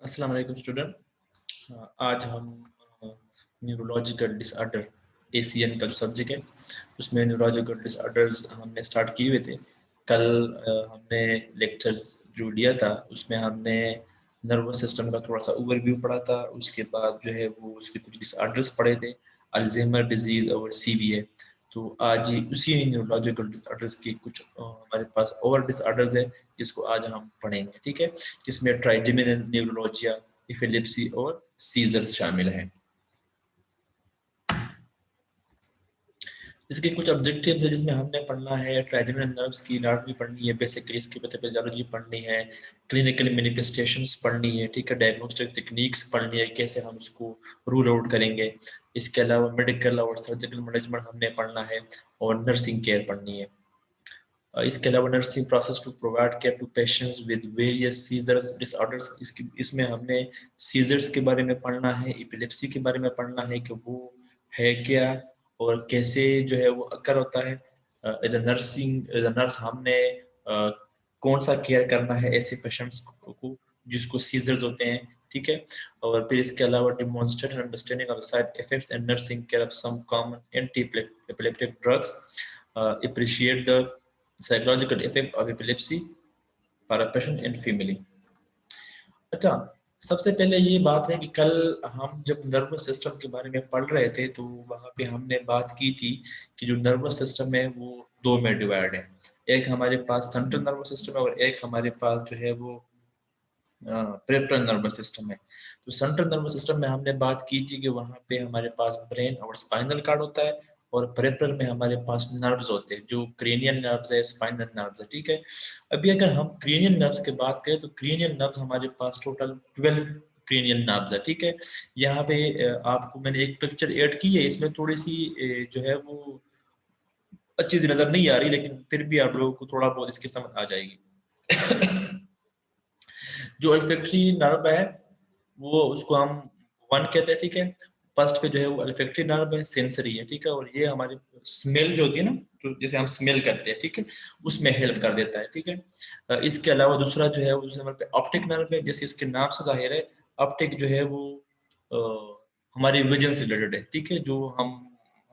अस्सलाम वालेकुम स्टूडेंट। आज हम न्यूरोलॉजिकल डिसऑर्डर ACN का जो सब्जेक्ट है उसमें न्यूरोलॉजिकल डिसऑर्डर्स हमने स्टार्ट किए हुए थे। कल हमने लेक्चर्स जो लिया था उसमें हमने नर्वस सिस्टम का थोड़ा सा ओवरव्यू पढ़ा था। उसके बाद जो है वो उसके कुछ डिसऑर्डर्स पढ़े थे, अल्जाइमर डिजीज और CVA। तो आज ही उसी न्यूरोलॉजिकल डिसऑर्डर्स की कुछ हमारे पास और डिसऑर्डर्स है जिसको आज हम पढ़ेंगे, ठीक है। जिसमें ट्राइजेमिनल न्यूरोलॉजिया, एपिलेप्सी और सीजर्स शामिल हैं। इसके कुछ ऑब्जेक्टिव्स है जिसमें हमने पढ़ना है ट्राइजेमिनल नर्व्स की एनाटॉमी पढ़नी है, बेसिकली इसकी पैथोफिजियोलॉजी पढ़नी है, क्लिनिकल मैनिफेस्टेशंस पढ़नी है, ठीक है, डायग्नोस्टिक टेक्निक्स पढ़नी है, कैसे हम उसको रूल आउट करेंगे। इसके अलावा मेडिकल और सर्जिकल मैनेजमेंट हमने पढ़ना है और नर्सिंग केयर पढ़नी है। इसके अलावा nursing process to provide care to patients with various seizures disorders, इसमें हमने सीजर्स के बारे में पढ़ना है, एपिलेप्सी के बारे में पढ़ना है कि वो है क्या और कैसे जो है वो अकर होता है। एज अ नर्स हमने कौन सा केयर करना है ऐसे पेशेंट्स को जिसको सीजर्स होते हैं, ठीक है। और फिर इसके अलावा demonstrate understanding of side effects and nursing care of some common anti epileptic drugs, appreciate the psychological effect of epilepsy for a patient and family। अच्छा, सबसे पहले ये बात है कि कल हम जब नर्वस सिस्टम के बारे में पढ़ रहे थे तो वहाँ पे हमने बात की थी कि जो नर्वस सिस्टम है वो दो में डिवाइड है। एक हमारे पास सेंट्रल नर्वस सिस्टम है और एक हमारे पास जो है वो पेरिफेरल नर्वस सिस्टम है। तो सेंट्रल नर्वस सिस्टम में हमने बात की थी कि वहाँ पे हमारे पास ब्रेन और स्पाइनल कार्ड होता है और पेरिफेरल में हमारे पास नर्व्स होते हैं जो क्रेनियल नर्व्स है, स्पाइनल नर्व्स है, ठीक है। अभी अगर हम क्रेनियल नर्व्स की बात करें तो क्रेनियल नर्व्स हमारे पास टोटल 12 क्रेनियल नर्व्स है, ठीक है। यहाँ पे आपको मैंने एक पिक्चर ऐड की है, इसमें थोड़ी सी जो है वो अच्छी सी नजर नहीं आ रही, लेकिन फिर भी आप लोगों को थोड़ा बहुत इसकी समझ आ जाएगी। जो अल्फैक्टरी नर्व है वो उसको हम वन कहते हैं, ठीक है। फर्स्ट पे जो है वो अल्फैक्टरी नर्व है, सेंसरी है, ठीक है। और ये हमारी स्मेल जो होती है ना, तो जैसे हम स्मेल करते हैं, ठीक है, उसमें हेल्प कर देता है, ठीक है। इसके अलावा दूसरा जो है वो दूसरे नंबर पे ऑप्टिक नर्व है, जैसे इसके नाम से जाहिर है। ऑप्टिक जो है वो हमारी विजन से रिलेटेड है, ठीक है, जो हम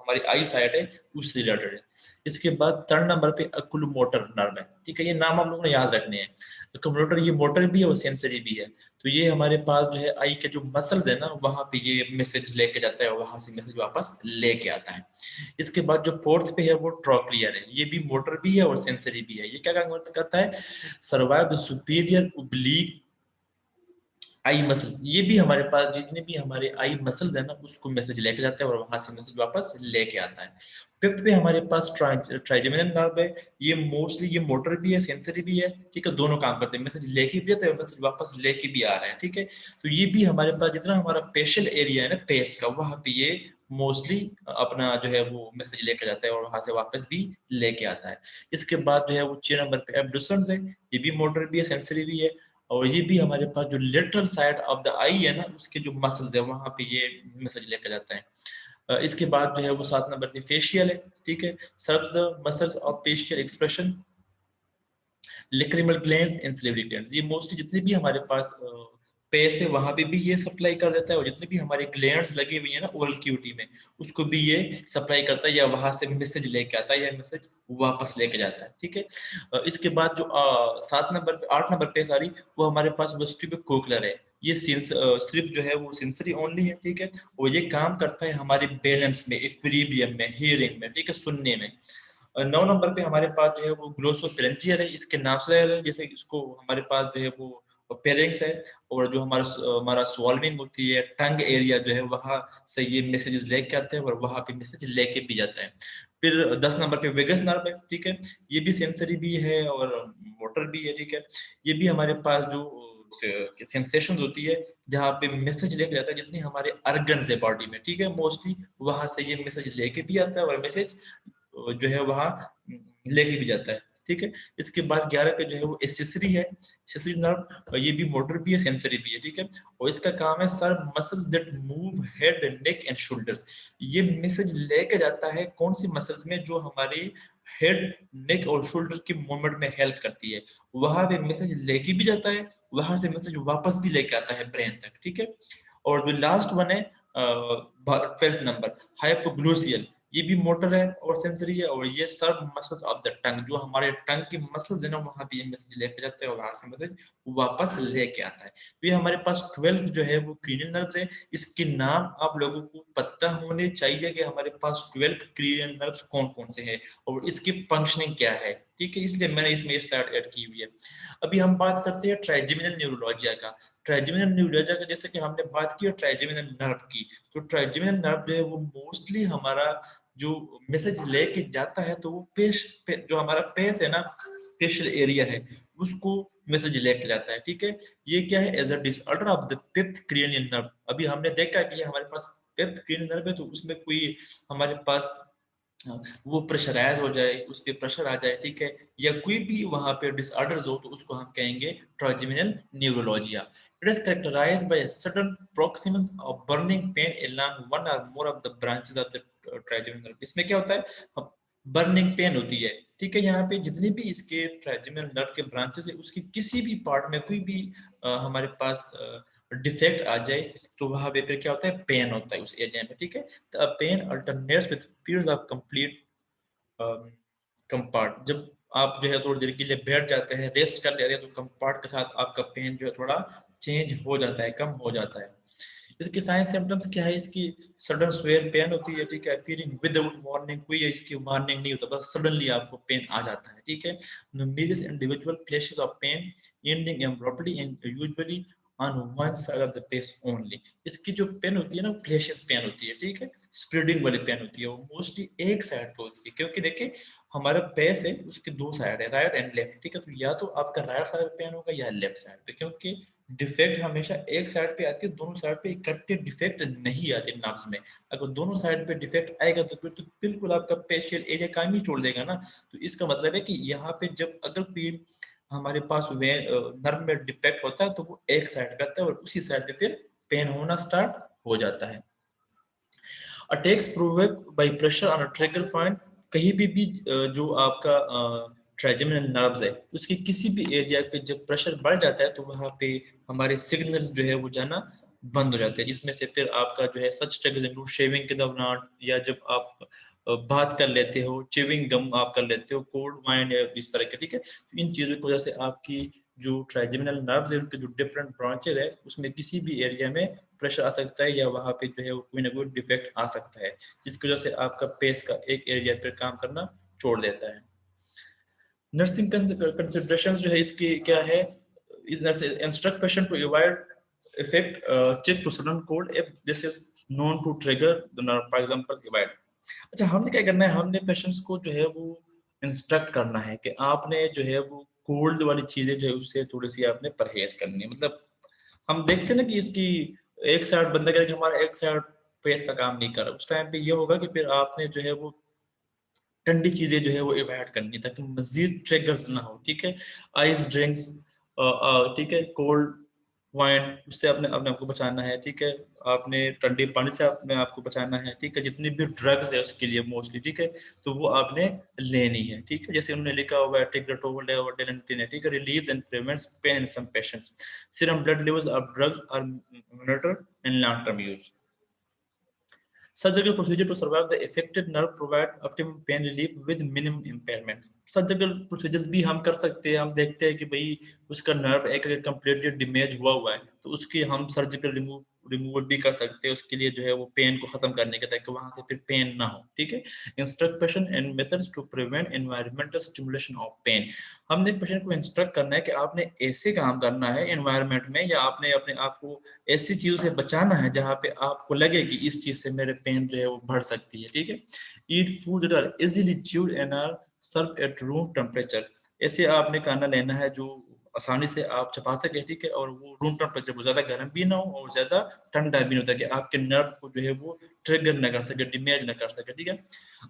हमारी आई साइट है उससे रिलेटेड है। इसके बाद थर्ड नंबर पे अकुलोमोटर नर्व है, ठीक है। ये नाम आप लोगों ने याद रखने हैं। अकुलोमोटर ये मोटर भी है और सेंसरी भी है। तो ये हमारे पास जो है आई के जो मसल्स है ना वहां पे ये मैसेज लेके जाता है और वहां से मैसेज वापस लेके आता है। इसके बाद जो फोर्थ पे है वो ट्रोक्लियर है, ये भी मोटर भी है और सेंसरी भी है। ये क्या काम करता है, survive the superior oblique eye muscles. ये भी हमारे पास जितने भी हमारे आई मसल्स है ना उसको मैसेज लेके जाता है और वहां से मैसेज वापस लेके आता है। फिफ्थ पे हमारे पास ट्राइजेमिनल नर्व है। ये मोस्टली ये मोटर भी है, सेंसरी भी है, ठीक है, दोनों काम करते हैं, मैसेज लेके भी आता है और मैसेज वापस लेके भी आ रहा है, ठीक है। तो ये भी हमारे पास जितना हमारा फेशियल एरिया है ना फेस का, वहां पे ये मोस्टली अपना जो है वो मैसेज लेके जाता है और वहां से वापस भी लेके आता है। इसके बाद जो है वो 6 नंबर पे एब्डुसेंस है, ये भी मोटर भी है, सेंसरी भी है। और ये भी हमारे पास जो लेटरल साइड ऑफ द आई है ना उसके जो मसल्स है वहां पे ये मैसेज लेकर जाता है। इसके बाद जो है वो 7 नंबर पे फेशियल है, ठीक है, serve the muscles of facial expression, lacrimal glands and salivary glands. ये मोस्टली जितने भी हमारे पास पेस है वहां पे भी ये सप्लाई कर देता है और जितने भी हमारे ग्लैंड्स लगे हुए हैं ना ओरल क्यूटी में उसको भी ये सप्लाई करता है या वहां से मैसेज लेके आता है या मैसेज वापस लेके जाता है, ठीक है। इसके बाद जो 7 नंबर पे 8 नंबर पे सारी वो हमारे पास वेस्टिब्यूल कोक्लर है। ये सिर्फ जो है वो सेंसरी ओनली है, ठीक है। और ये काम करता है हमारे बैलेंस में, इक्विलिब्रियम में, हियरिंग में, ठीक है, सुनने में। 9 नंबर पे हमारे पास जो है वो ग्लोसोफेरेंजियल है, इसके नाम से है, जैसे इसको हमारे पास जो है वो पेरिंग्स है। और जो हमारा स्वॉल्विंग होती है, टंग एरिया जो है वहां से ये मैसेजेस लेके आते हैं और वहां पे मैसेज लेके भी जाता है। फिर 10 नंबर पे वेगस नर्व है, ठीक है। ये भी सेंसरी भी है और मोटर भी है, ठीक है। ये भी हमारे पास जो सेंसेशंस होती है जहाँ पे मैसेज लेके जाता है जितनी हमारे अर्गन्स है बॉडी में, ठीक है, मोस्टली वहां से ये मैसेज लेके भी आता है और मैसेज जो है वहां लेके भी जाता है। ठीक है। इसके बाद 11 पे जो है वो एसेसरी है, एसेसरी नर्व, ये भी मोटर भी है, सेंसरी भी है, ठीक है। और इसका काम है serve muscles that move head, neck and shoulders. ये मैसेज लेके जाता है कौन सी मसल्स में, जो हमारी हेड, नेक और शोल्डर के मूवमेंट में हेल्प करती है, वहां पे मैसेज लेके भी जाता है, वहां से मैसेज वापस भी लेके आता है ब्रेन तक, ठीक है। और जो लास्ट वन है 12th नंबर, हाइपोग्लोसियल, ये भी मोटर है और सेंसरी है, और ये सर्व मसल्स ऑफ द टंग, जो हमारे टंग की मसल्स है ना, वहां पे ये मैसेज लेके जाते हैं और वहां से मैसेज वापस लेके आता है। तो ये हमारे पास 12 जो है वो क्रीनियल नर्व्स है। इसके नाम आप लोगों को पता होने चाहिए कि हमारे पास 12 क्रीनियल नर्व्स कौन कौन से हैं और इसकी फंक्शनिंग क्या है, ठीक है। इसलिए मैंने इसमें ये स्लाइड ऐड की हुई है। अभी हम बात करते हैं ट्राइजेमिनल न्यूरोलॉजिया का। ट्राइजेमिनल न्यूरोलॉजिया का, जैसे कि हमने बात की ट्राइजेमिनल नर्व की, तो ट्राइजेमिनल नर्व जो है वो मोस्टली हमारा जो मैसेज लेके जाता है, तो वो जो हमारा पेस है ना, फेशियल एरिया है, उसको मैसेज लेके जाता है, ठीक है। ये क्या है, as a disorder of the fifth cranial nerve. अभी हमने देखा कि हमारे पास फिफ्थ क्रेनियल नर्व है, तो उसमें कोई हमारे पास वो प्रेशराइज हो जाए, उस पर प्रेशर आ जाए, ठीक है, या कोई भी वहां पे डिसऑर्डर्स हो, तो उसको हम कहेंगे trigeminal neuralgia. It is characterized by sudden paroxysms of burning pain along one or more of the branches of the trigeminal nerve. इसमें क्या होता है, बर्निंग पेन होती है, ठीक है। यहाँ पे जितने भी इसके ट्राइजेमिनल नर्व के ब्रांचेस है, उसकी किसी भी पार्ट में कोई भी हमारे पास डिफेक्ट आ जाए, तो वहां पे फिर क्या होता है, पेन होता है उस एरिया में, ठीक है। The pain alternates with periods of complete comfort. जब आप जो है थोड़ी देर के लिए बैठ जाते हैं, रेस्ट कर लेते हैं, तो कंपार्ट के साथ आपका पेन जो है थोड़ा चेंज हो जाता है, कम हो जाता है। इसके साइंस सिम्टम्स क्या है, इसकी सडन स्वेयर पेन होती है, ठीक है, अपीयरिंग विदाउट वार्निंग, कोई इसकी वार्निंग नहीं होता, बस सडनली आपको पेन आ जाता है, ठीक है। Numerous individual flashes of pain ending abruptly and usually on one side of the face only. इसकी जो पेन होती है ना, फ्लैशेस पेन होती है, ठीक है, स्प्रेडिंग वाली पेन होती है, वो मोस्टली एक साइड पे होती है, क्योंकि देखिए हमारा फेस है, उसके दो साइड है, राइट एंड लेफ्ट, ठीक है। तो या तो आपका राइट साइड पेन होगा या लेफ्ट साइड पे, क्योंकि डिफेक्ट हमेशा एक साइड पे आती है, दोनों साइड पे इकट्ठे डिफेक्ट नहीं आते नर्व्स में। अगर दोनों साइड पे डिफेक्ट आएगा तो फिर तो बिल्कुल आपका फेशियल एरिया काम ही छोड़ देगा ना। तो इसका मतलब है कि यहाँ पे जब अगर कोई हमारे पास वे नर्व में डिफेक्ट होता है, तो वो एक साइड पे आता है और उसी साइड पे फिर पेन होना स्टार्ट हो जाता है। Attacks provoke by pressure on a trigger point, कहीं भी जो आपका ट्राइजेमिनल नर्व्स है, उसके किसी भी एरिया पे जब प्रेशर बढ़ जाता है, तो वहां पे हमारे सिग्नल्स जो है वो जाना बंद हो जाते हैं, जिसमें से फिर आपका जो है सच ट्रिगर्स इंक्लूड शेविंग के दौरान, या जब आप बात कर लेते हो, च्युइंग गम आप कर लेते हो, कोल्ड वाइन या इस तरह के, ठीक है। तो इन चीजों की वजह से आपकी जो ट्राइजेमिनल नर्व्स है, उनके जो डिफरेंट ब्रांचेज है, उसमें किसी भी एरिया में प्रेशर आ सकता है, या वहां पे जो है कोई ना कोई डिफेक्ट आ सकता है, जिसकी वजह से आपका पेस का एक एरिया पर काम करना छोड़ देता है। नर्सिंग कंसिडरेशंस जो है इसकी क्या है, is instruct patient to avoid effect check to sudden cold if this is known to trigger the nerve, for example avoid. अच्छा, हमने क्या करना है, हमने पेशेंट्स को जो है वो इंस्ट्रक्ट करना है कि आपने जो है वो कोल्ड वाली चीजें जो है उससे थोड़ी सी आपने परहेज करनी है। मतलब हम देखते हैं ना कि इसकी एक साइड बंदा कहता है कि हमारा एक साइड फेस का काम नहीं कर रहा, उस टाइम पे ये होगा कि फिर आपने जो है वो ठंडी चीजें जो है वो अवॉइड करनी, ताकि मजीद ट्रिगर्स ना हो, ठीक है। आइस ड्रिंक्स, ठीक है, कोल्ड वाइन, उससे अपने अपने आपको बचाना है, ठीक है। आपने ठंडे पानी से अपने आपको बचाना है, ठीक है। जितनी भी ड्रग्स है उसके लिए मोस्टली, ठीक है, तो वो आपने लेनी है, ठीक है। जैसे उन्होंने लिखा हुआ है टिग्रेटोल है और डेलेंटिन है, ठीक है, relieves and prevents pain in some patients, serum blood levels of drugs are monitored in long term use. Surgical procedure to survive the affected nerve provide optimum pain relief with minimum impairment. Surgical procedures भी हम कर सकते हैं, हम देखते हैं कि भाई उसका नर्व एक अगर कंप्लीटली डैमेज हुआ है, तो उसकी हम सर्जिकल रिमूवल भी कर सकते हैं, उसके लिए जो है वो पेन को खत्म करने के, ताकि वहां से फिर पेन ना हो, ठीक है। Instruct patient and methods to prevent environmental stimulation of pain. हमने पेशेंट को इंस्ट्रक्ट करना है कि आपने ऐसे काम करना है एनवायरमेंट में, या आपने अपने आप को ऐसी चीजों से बचाना है जहां पे आपको लगे कि इस चीज से मेरे पेन जो है वो बढ़ सकती है, ठीक है। Eat food that are easily chewed and are serve at room temperature. ऐसे आपने खाना लेना है जो आसानी से आप चबा सके, ठीक है, और वो रूम टेम्परेचर वो ज्यादा गर्म भी ना हो और ज्यादा ठंडा भी नहीं होता कि आपके नर्व को जो है वो ट्रिगर ना कर सके, डैमेज ना कर सके, ठीक है।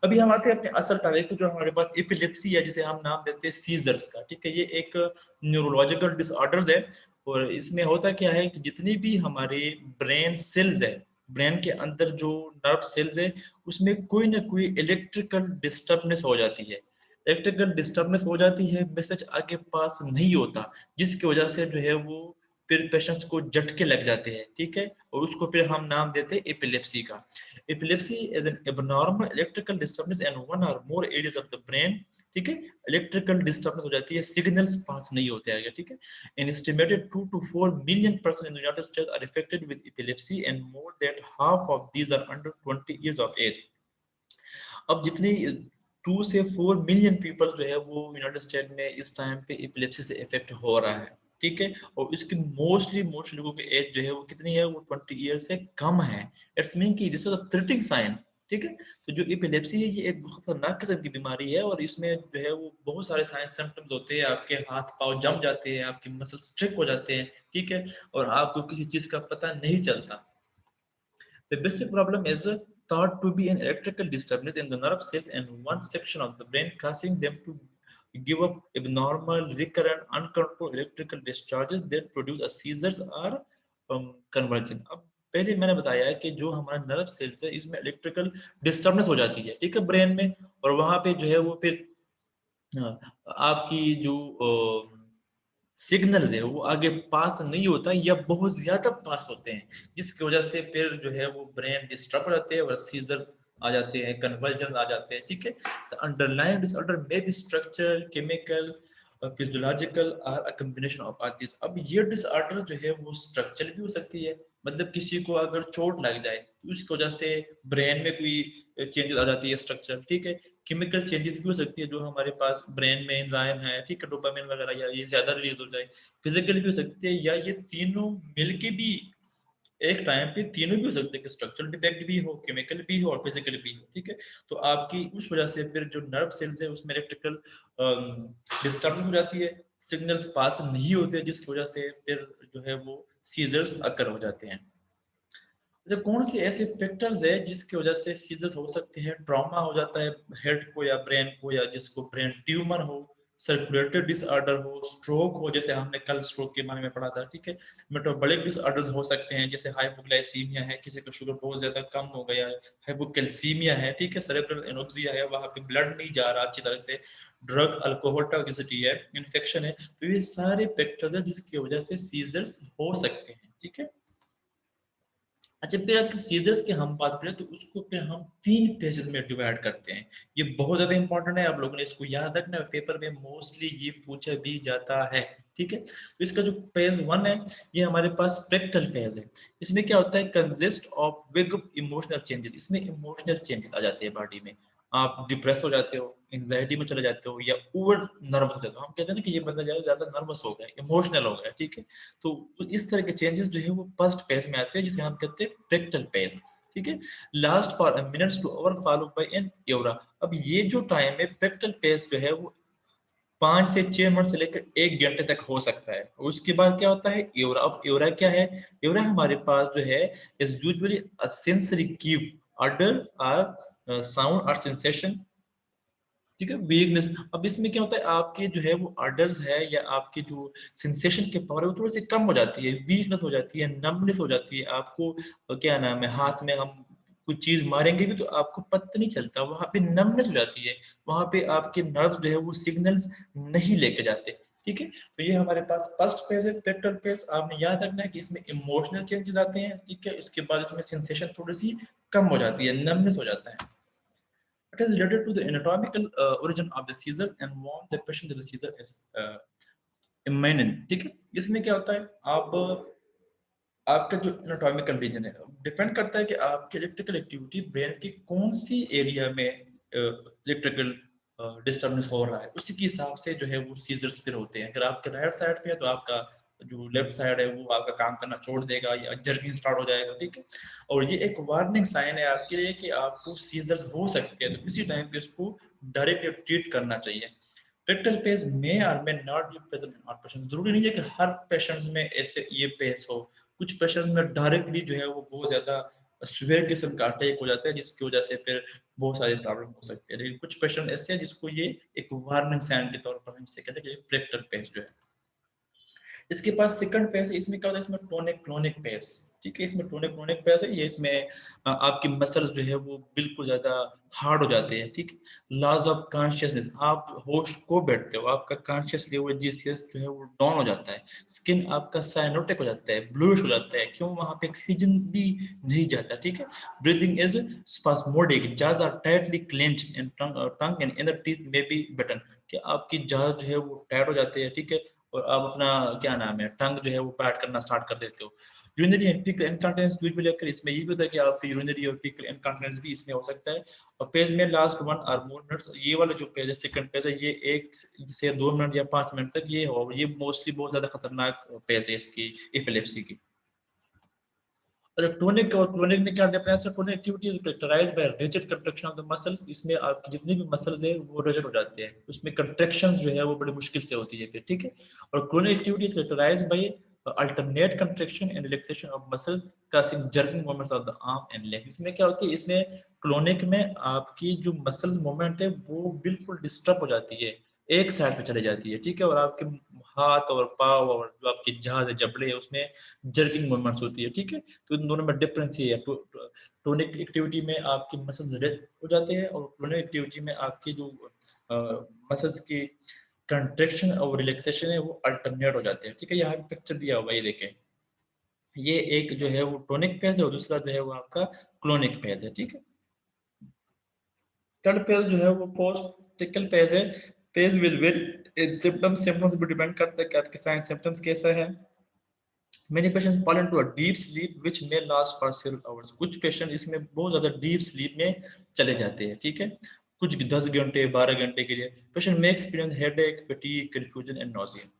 अभी हम आते हैं अपने असल टॉपिक पे, जो हमारे पास एपिलेप्सी है, जिसे हम नाम देते हैं सीजर्स का, ठीक है। ये एक न्यूरोलॉजिकल डिसऑर्डर्स है, और इसमें होता क्या है कि जितनी भी हमारे ब्रेन सेल्स है, ब्रेन के अंदर जो नर्व सेल्स है, उसमें कोई ना कोई इलेक्ट्रिकल डिस्टर्बनेस हो जाती है। इलेक्ट्रिकल डिस्टर्बनेस हो जाती है, मैसेज आगे पास नहीं होता, जिसकी वजह से जो है वो फिर पेशेंट्स को झटके लग जाते हैं, ठीक है, और उसको फिर हम नाम देते हैं एपिलेप्सी का। Epilepsy is an abnormal electrical disturbance in one or more areas of the brain, ठीक है। इलेक्ट्रिकल डिस्टर्बेंस हो जाती है, सिग्नल्स पास नहीं होते आगे, ठीक है। An estimated 2 to 4 million persons in the United States are affected with epilepsy, and more than half of these are under 20 years of age. अब जितनी 2 से 4 मिलियन पीपल जो है वो यूनाइटेड स्टेट में इस टाइम पे एपिलेप्सी से इफेक्ट हो रहा है, ठीक है। और इसकी मोस्ट लोगों की एज जो है वो कितनी है, वो 20 ईयर से कम है। इट्स मीन कि this is a threatening sign, ठीक है। तो जो एपिलेप्सी है, ये एक बहुत खतरनाक किस्म की बीमारी है, और इसमें जो है वो बहुत सारे साइन सिम्टम्स होते हैं, आपके हाथ पाँव जम जाते हैं, आपके मसल स्ट्रिक हो जाते हैं, ठीक है, और आपको किसी चीज का पता नहीं चलता। The basic problem is thought to be an electrical disturbance in the nerve cells in one section of the brain, causing them to give up abnormal, recurrent, uncontrolled electrical discharges that produce a seizures or convulsion. अब पहले मैंने बताया है कि जो हमारा nerve cells है, इसमें इलेक्ट्रिकल डिस्टर्बेंस हो जाती है, ठीक है, ब्रेन में, और वहां पे जो है वो फिर आपकी जो सिग्नल्स है वो आगे पास नहीं होता, या बहुत ज्यादा पास होते हैं, जिसकी वजह से फिर जो है वो ब्रेन डिस्टर्ब हो जाते हैं और सीजर्स आ जाते हैं, कन्वर्जन आ जाते हैं, ठीक है। The underlying disorder may be structural, chemical, physiological or a combination of all this. अब ये डिसऑर्डर जो है वो स्ट्रक्चरल भी हो सकती है, मतलब किसी को अगर चोट लग जाए तो उसकी वजह से ब्रेन में कोई चेंजेस आ जाती है, स्ट्रक्चर, ठीक है। केमिकल चेंजेस भी हो सकती है, जो हमारे पास ब्रेन में एंजाइम है, ठीक है, डोपामिन वगैरह, या ये ज्यादा रिलीज हो जाए। फिजिकल भी हो सकती है, या ये तीनों मिलके भी एक टाइम पे तीनों भी हो सकते हैं कि स्ट्रक्चरल डिफेक्ट भी हो, केमिकल भी हो और फिजिकल भी हो, ठीक है। तो आपकी उस वजह से फिर जो नर्व सेल्स है उसमें इलेक्ट्रिकल डिस्टर्बेंस हो जाती है, सिग्नल्स पास नहीं होते, जिसकी वजह से फिर जो है वो सीजर्स अकर हो जाते हैं। अच्छा, कौन से ऐसे फैक्टर्स है जिसकी वजह से सीजर्स हो सकते हैं? ट्रॉमा हो जाता है हेड को या ब्रेन को, या जिसको ब्रेन ट्यूमर हो, सर्कुलेटरी डिसऑर्डर हो, स्ट्रोक हो, जैसे हमने कल स्ट्रोक के बारे में पढ़ा था, ठीक है। मेटाबॉलिक डिसऑर्डर्स हो सकते हैं, जैसे हाइपोग्लाइसीमिया है, किसी का शुगर बहुत ज्यादा कम हो गया है, हाइपोकैल्सीमिया है, ठीक है, सेरेब्रल एनोक्सिया है, वहां पे ब्लड नहीं जा रहा अच्छी तरह से, ड्रग अल्कोहल टॉक्सिसिटी है, इन्फेक्शन है, तो ये सारे फैक्टर्स है जिसकी वजह से सीजर्स हो सकते हैं, ठीक है। अच्छा, फिर अगर सीजर्स की हम बात करें तो उसको फिर हम 3 फेजेस में डिवाइड करते हैं। ये बहुत ज्यादा इंपॉर्टेंट है, आप लोगों ने इसको याद रखना है, पेपर में मोस्टली ये पूछा भी जाता है, ठीक है। तो इसका जो फेज 1 है, ये हमारे पास प्रेक्टल फेज है। इसमें क्या होता है, consist of big emotional changes. इसमें इमोशनल चेंजेस आ जाते हैं बॉडी में, आप डिप्रेस हो जाते हो, एंग्जाइटी में चले जाते हो, या ओवर नर्वस हो जाते हो। हम कहते हैं ना कि ये बंदा ज्यादा नर्वस हो गया, इमोशनल हो गया, ठीक है। तो इस तरह के चेंजेस जो है वो फर्स्ट फेज में आते हैं, जिसे हम कहते हैं प्रेक्टल फेज, ठीक है। Last for minutes to hour followed by an aura. अब ये जो टाइम है प्रेक्टल फेज जो है वो 5 से 6 मिनट से लेकर 1 घंटे तक हो सकता है। और उसके बाद क्या होता है, एवरा। अब एवरा क्या है? एवरा हमारे पास जो है is usually a sensory Q, order और साउंड और सेंसेशन, ठीक है, वीकनेस। अब इसमें क्या होता है, आपके जो है वो ऑर्डर्स है या आपके जो सेंसेशन के पावर है वो थोड़ी सी कम हो जाती है, वीकनेस हो जाती है, नमनेस हो जाती है आपको। क्या नाम है, हाथ में हम कुछ चीज मारेंगे भी तो आपको पता नहीं चलता, वहां पे नमनेस हो जाती है, वहां पे आपके नर्व जो है वो सिग्नल्स नहीं लेके जाते, ठीक है। तो ये हमारे पास फर्स्ट फेज है, पेक्टल फेज। आपने याद रखना है कि इसमें इमोशनल चेंजेस आते हैं, ठीक है। इसके बाद इसमें सेंसेशन थोड़ी सी कम हो जाती है, नमनेस हो जाता है। It is related to the anatomical origin of the seizure and warn the patient that the seizure is imminent, ठीक है। इसमें क्या होता है, आप आपका जो एनाटॉमिकल रीजन है डिपेंड करता है कि आपकी इलेक्ट्रिकल एक्टिविटी ब्रेन की कौन सी एरिया में इलेक्ट्रिकल डिस्टर्बेंस हो रहा है, उसी के हिसाब से जो है वो सीजर्स फिर होते हैं। अगर आपके राइट साइड पे है तो आपका जो लेफ्ट साइड है वो आपका काम करना छोड़ देगा या जर्किंग स्टार्ट हो जाएगा, ठीक है। और ये एक वार्निंग साइन है आपके लिए कि आपको सीजर्स हो सकते हैं, तो इसी टाइम पे इसको डायरेक्ट ट्रीट करना चाहिए। रेक्टल पेज में और में not be present in all patients. जरूरी नहीं है कि हर पेशेंट्स में ऐसे ये पेज हो, कुछ पेशेंट्स में डायरेक्टली जो है वो बहुत ज्यादा सीवियर किस्म का अटैक हो जाता है, जिसकी वजह से फिर बहुत सारी प्रॉब्लम हो सकती है। लेकिन कुछ पेशेंट ऐसे हैं जिसको ये एक वार्निंग साइन के तौर पर हम इसे कहते हैं कि रेक्टल पेज जो है। इसके पास सेकंड पेज है, इसमें क्या होता है, इसमें टोनिक क्लोनिक पेज, ठीक है, इसमें टोनिक क्लोनिक पेज है। ये इसमें आपकी मसल्स जो है वो बिल्कुल ज्यादा हार्ड हो जाते हैं, ठीक है। लॉस ऑफ कॉन्शियसनेस, आप होश को बैठते हो, आपका कॉन्शियस लेवल जीसीएस जो है वो डाउन हो जाता है। स्किन आपका साइनोटिक हो जाता है, ब्लूइश हो जाता है, क्यों, वहां पे ऑक्सीजन भी नहीं जाता, ठीक है। Breathing is spasmodic, jaws are tightly clenched in tongue and in the teeth may be bitten, कि आपकी जाज जो है वो टाइट हो जाती है, ठीक है, और आप अपना क्या नाम है टंग जो है वो पैट करना स्टार्ट कर देते हो। Urinary and faecal incontinence usually अगर इसमें ये भी होता है कि आपकी यूरिनरी और फीकल इनकॉन्टिनेंस भी इसमें हो सकता है। और पेज में लास्ट 1 और मोर मिनट्स, ये वाला जो पेज है सेकंड पेज है, ये 1 से 2 मिनट या 5 मिनट तक ये हो, ये मोस्टली बहुत ज्यादा खतरनाक पेज है इसकी एपिलेप्सी की। और टोनिक और क्लोनिक में क्या डिफरेंस है, tonic activity is characterized by rigid contraction of the muscles, इसमें आपकी जितनी भी मसल्स है वो रिजिड हो जाते हैं, उसमें कंट्रैक्शन जो है वो बड़ी मुश्किल से होती है फिर, ठीक है। और clonic activity is characterized by alternate contraction and relaxation of muscles causing jerking movements of the arm and leg। इसमें क्या होती है, इसमें क्लोनिक में आपकी जो मसल्स मूवमेंट है वो बिल्कुल डिस्टर्ब हो जाती है, एक साइड पे चले जाती है, ठीक है। और आपके हाथ और पाव और जो आपके जहाज है, जबड़े है, उसमें जर्किंग मूवमेंट्स होती है, ठीक है। तो इन दोनों में डिफरेंस ये है, टोनिक एक्टिविटी में आपकी मसल्स रेस्ट हो जाते हैं और क्लोनिक एक्टिविटी में आपकी जो मसल्स की कंट्रैक्शन और रिलैक्सेशन है वो अल्टरनेट हो जाते हैं, ठीक है। यहाँ पिक्चर दिया हुआ ये देखें, ये एक जो है वो टोनिक फेज है और दूसरा जो है वो आपका क्लोनिक फेज है, ठीक है। थर्ड फेज जो है वो पोस्ट टिकल फेज है। फेज विल वेरी सिम्टम्स भी डिपेंड करता है कि आपके साइन सिम्टम्स कैसा है। Many patients fall into a deep sleep which may last for several hours। कुछ पेशेंट इसमें बहुत ज्यादा डीप स्लीप में चले जाते हैं, ठीक है, कुछ 10 घंटे 12 घंटे के लिए। पेशेंट में experience headache, fatigue, confusion and nausea.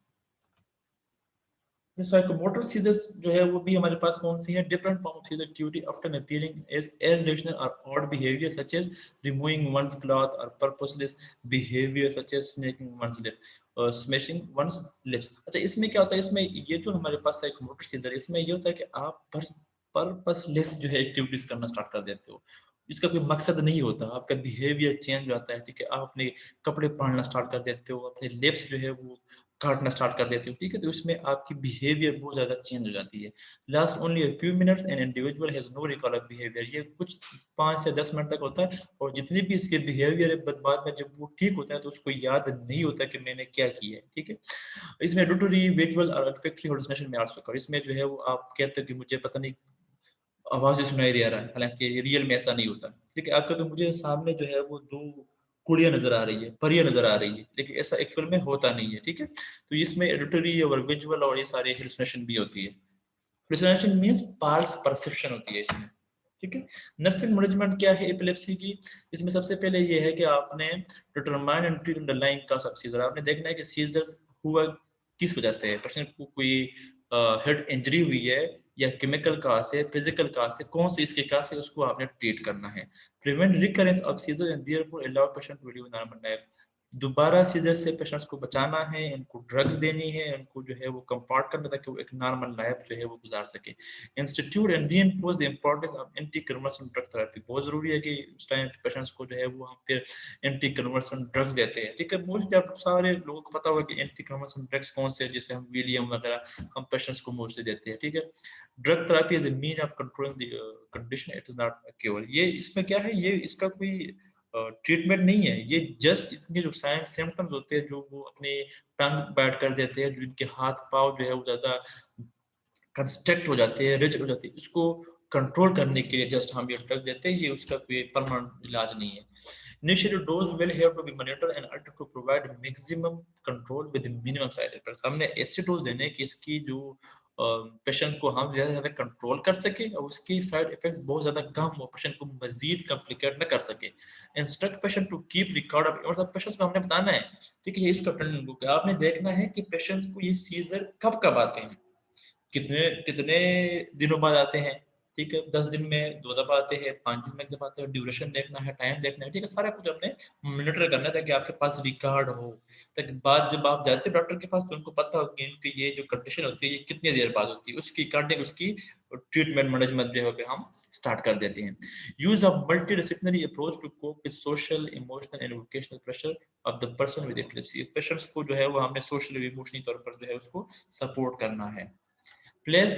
Psychomotor seizures जो है वो भी हमारे पास कौन सी है, different form of seizure activity often appearing as irrational or odd behaviour such as removing one's cloth or purposeless behaviour such as snacking one's lip or smashing one's lips. अच्छा, इसमें क्या होता है, इसमें ये जो हमारे पास साइकोमोटर सीजर, इसमें ये होता है कि आप पर्पसलेस जो है एक्टिविटीज करना स्टार्ट कर देते हो, इसका कोई मकसद नहीं होता, आपका बिहेवियर चेंज हो जाता है, ठीक है। आप अपने कपड़े पहनना स्टार्ट कर देते हो, अपने लिप्स जो है वो काटना स्टार्ट कर देते हो, ठीक है। तो इसमें आपकी बिहेवियर बहुत ज्यादा चेंज हो जाती है। Last only a few minutes and individual has no recall of behaviour, ये कुछ 5 से 10 मिनट तक होता है, और जितनी भी इसके बिहेवियर है बाद में जब वो ठीक होता है तो उसको याद नहीं होता कि मैंने क्या किया है, ठीक है। इसमें ऑडिटरी विजुअल और olfactory hallucination में आल्सो कर, इसमें जो है वो आप कहते हो कि मुझे पता नहीं आवाज ही सुनाई दे रहा है, हालांकि रियल में ऐसा नहीं होता, ठीक है। आपका तो मुझे सामने जो है वो दो कुड़ियां नजर आ रही है, परियां नजर आ रही है, लेकिन ऐसा एक्चुअल में होता नहीं है, ठीक है। तो इसमें एडिटरी और विजुअल और ये सारे हेलुसिनेशन भी होती है। हेलुसिनेशन मींस पार्स परसेप्शन होती है इसमें, ठीक है। नर्सिंग मैनेजमेंट क्या है एपिलेप्सी की, इसमें सबसे पहले ये है कि आपने determine and treat underlying cause of seizure, आपने देखना है कि सीजर्स हुआ किस वजह से है, पेशेंट को कोई हेड इंजरी हुई है या केमिकल का से, फिजिकल का से, कौन से इसके का से, उसको आपने ट्रीट करना है। Prevent recurrence of seizure and therefore allow patient to live normal life, दोबारा सीजर से पेशेंट्स को बचाना है, इनको ड्रग्स देनी है, इनको जो है वो कंपार्ट करना ताकि वो एक नॉर्मल लाइफ जो है वो गुजार सके। Institute and reinforce the importance of anti conversion drug therapy, बहुत जरूरी है कि उस टाइम पेशेंट्स को जो है वो हम फिर एंटी कन्वर्सन ड्रग्स देते हैं, ठीक है। मोस्टली आप सारे लोगों को पता होगा कि एंटी कन्वर्सन ड्रग्स कौन से हैं, जैसे हम विलियम वगैरह हम पेशेंट्स को मोस्टली देते हैं, ठीक है। Drug therapy is a mean of controlling the condition, it is not a cure. ये इसमें क्या है, ये इसका कोई ट्रीटमेंट नहीं है, ये जस्ट इतने जो साइन सिम्टम्स होते हैं जो वो अपने टंग बैड कर देते हैं, जो इनके हाथ पाव जो है वो ज्यादा कंस्ट्रक्ट हो जाते हैं, रिजिड हो जाते हैं, इसको कंट्रोल करने के लिए जस्ट हम ये ड्रग देते हैं, ये उसका कोई परमानेंट इलाज नहीं है। Initial dose will have to be monitored and alter to provide maximum control with minimum side effects, हमने ऐसे डोज देने हैं कि इसकी जो पेशेंट्स को हम ज्यादा ज्यादा कंट्रोल कर सके और उसकी साइड इफेक्ट्स बहुत ज्यादा कम हो, पेशेंट को मजीद कॉम्प्लिकेट न कर सके। Instruct patient to keep record of, और सब पेशेंट्स को हमने बताना है, ठीक है, इसका आपने देखना है कि पेशेंट्स को ये सीजर कब कब आते हैं, कितने कितने दिनों बाद आते हैं, ठीक है, 10 दिन में 2 दफा आते हैं, 5 दिन में 1 दफा आते हैं, ड्यूरेशन देखना है, टाइम देखना है, ठीक है, सारा कुछ हमने मॉनिटर करना है ताकि आपके पास रिकॉर्ड हो, ताकि बाद जब आप जाते हैं डॉक्टर के पास तो उनको पता हो कि इनकी ये जो कंडीशन होती है ये कितनी देर बाद होती है, उसकी अकॉर्डिंग उसकी ट्रीटमेंट मैनेजमेंट जो है हम स्टार्ट कर देते हैं। Use of multi disciplinary approach to cope with social, emotional and vocational pressure of the person with epilepsy. Patients को जो है वो हमने सोशल इमोशनल तौर पर जो है उसको सपोर्ट करना है। Place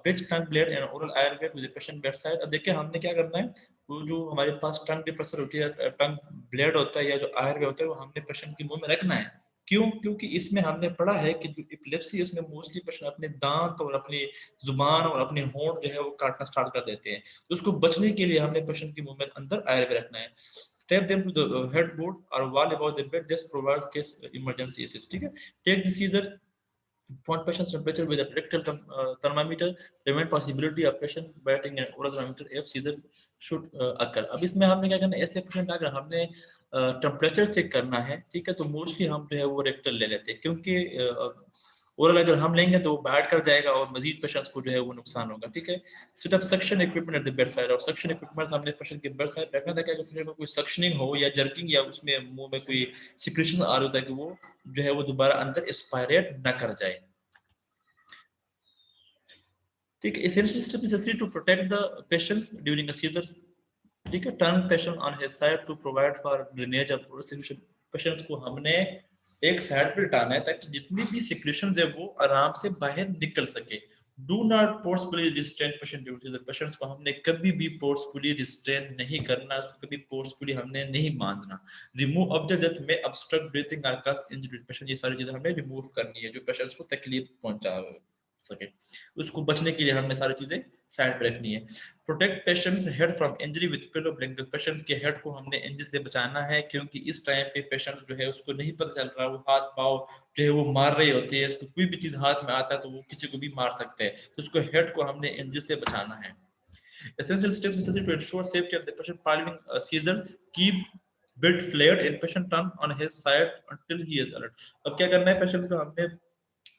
beach tongue blade and oral Ayurveda with patient bedside. अब देखिए हमने क्या करना है, वो जो हमारे पास टंग डिप्रेसर होती है, टंग ब्लेड होता है या जो आयुर्वेद होता है वो हमने पेशेंट के मुंह में रखना है। क्यों? क्योंकि इसमें हमने पढ़ा है कि जो एपिलेप्सी है उसमें मोस्टली पेशेंट अपने दांत और अपनी जुबान और अपने होंठ जो है वो काटना स्टार्ट कर देते हैं, तो उसको बचने के लिए हमने पेशेंट के मुंह में अंदर आयुर्वेद रखना है। Tape them to the headboard or wall above the bed. This provides case emergency assist. ठीक है, take the seizure, point patient's temperature with a rectal thermometer, prevent possibility of patient biting an oral thermometer if seizure should occur। अब इसमें हमने क्या करना है, ऐसे patient अगर हमने टेम्परेचर चेक करना है, ठीक है, तो मोस्टली हम जो है वो रेक्टल ले लेते हैं, क्योंकि ओरल अगर हम लेंगे तो वो बैठ कर जाएगा और मजीद पेशेंट्स को जो है वो नुकसान होगा। ठीक है, set up suction equipment at the bed side, और सक्शन इक्विपमेंट हमने पेशेंट के बेड साइड रखना था कि अगर पेशेंट को कोई सक्शनिंग हो या जर्किंग या उसमें मुंह में कोई सिक्रेशन आ रहा होता है कि वो जो है वो दोबारा अंदर एस्पायरेट ना कर जाए। ठीक है, essential step necessary to protect the patients during a seizure. ठीक है, turn patient on his side to provide for drainage of secretion. Patients को हमने एक साइड पे लिटाना है ताकि जितनी भी सिक्रेशन है वो आराम से बाहर निकल सके। Do not forcefully restrain patient duty the patients को हमने कभी भी फोर्सफुली रिस्ट्रेन नहीं करना, उसको कभी फोर्सफुली हमने नहीं बांधना। Remove object that may obstruct breathing और कॉज इंजरी पेशेंट, ये सारी चीजें हमें रिमूव करनी है जो पेशेंट्स को तकलीफ पहुंचा सके, उसको बचने के लिए हमने सारी चीजें साइड पे रखनी है। Protect patients head from injury with pillow blanket, patients के हेड को हमने इंजरी से बचाना है, क्योंकि इस टाइम पे पेशेंट जो है उसको नहीं पता चल रहा, वो हाथ पाँव जो है वो मार रही होती है, उसको कोई भी चीज हाथ में आता है तो वो किसी को भी मार सकते हैं, तो उसको हेड को हमने इंजरी से बचाना है। Essential steps necessary to ensure safety of the patient following a seizure: keep bed flared and patient turn on his side until he is alert। अब क्या करना है, पेशेंट्स को हमने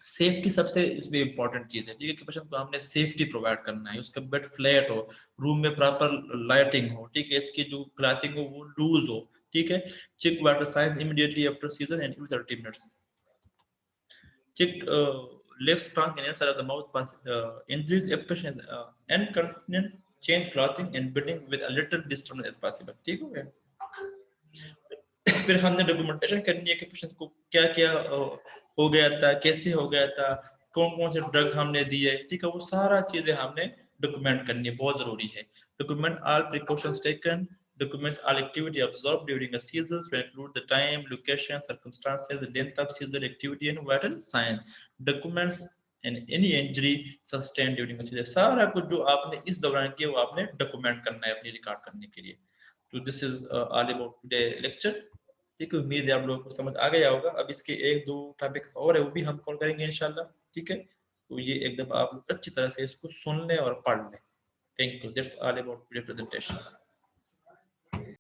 सेफ्टी सबसे इसमें इंपॉर्टेंट चीज है, ठीक है, कि पेशेंट को हमने सेफ्टी प्रोवाइड करना है, उसका बेड फ्लैट हो, रूम में प्रॉपर लाइटिंग हो, ठीक है, इसकी जो क्लॉथिंग हो वो लूज हो। ठीक है, check water science immediately after season and use 30 minutes. Check left tongue and inside of the mouth once injuries if patient is incontinent, change clothing and bedding with a little disturbance as possible। ठीक हो गया। फिर हमने documentation करनी है कि patient को क्या क्या हो गया था, कैसे हो गया था, कौन कौन से ड्रग्स हमने दिए, ठीक है, वो सारा चीजें हमने डॉक्यूमेंट करनी है, बहुत जरूरी है। Document all precautions taken, documents all activity observed during a seizure to include the time, location, circumstances, length of seizure activity and vital signs। documents and any injury sustained during a seizure, सारा कुछ जो आपने इस दौरान किया वो आपने document करना है अपनी रिकॉर्ड करने के लिए। तो this is all about today lecture. ठीक है, उम्मीद है आप लोगों को समझ आ गया होगा। अब इसके एक दो टॉपिक्स और है वो भी हम कॉल करेंगे इंशाल्लाह। ठीक है, तो ये एक दफा आप लोग अच्छी तरह से इसको सुन लें और पढ़ लें। Thank you, that's all about today presentation.